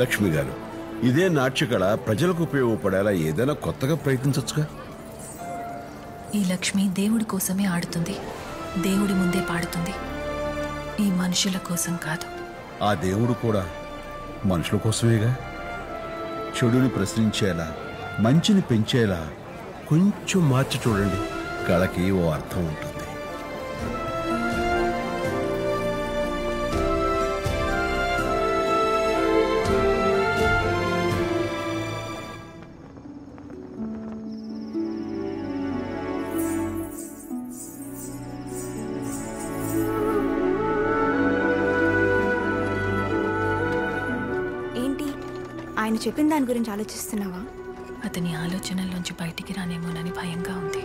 లక్ష్మి గారు, ఇదే నాట్యకళ ప్రజలకు ఉపయోగపడేలా ఏదైనా కొత్తగా ప్రయత్నించొచ్చుగా. ఈ లక్ష్మి దేవుడి కోసమే ఆడుతుంది, దేవుడి ముందే పాడుతుంది, ఈ మనుషుల కోసం కాదు. ఆ దేవుడు కూడా మనుషుల కోసమేగా. చెడుని ప్రశ్నించేలా, మంచిని పెంచేలా కొంచెం మార్చి చూడండి, కళకి ఓ అర్థం ఉంటుంది. ఆయన చెప్పిన దాని గురించి ఆలోచిస్తున్నావా? అతని ఆలోచనల్లోంచి బయటికి రానేమోనని భయంగా ఉంది.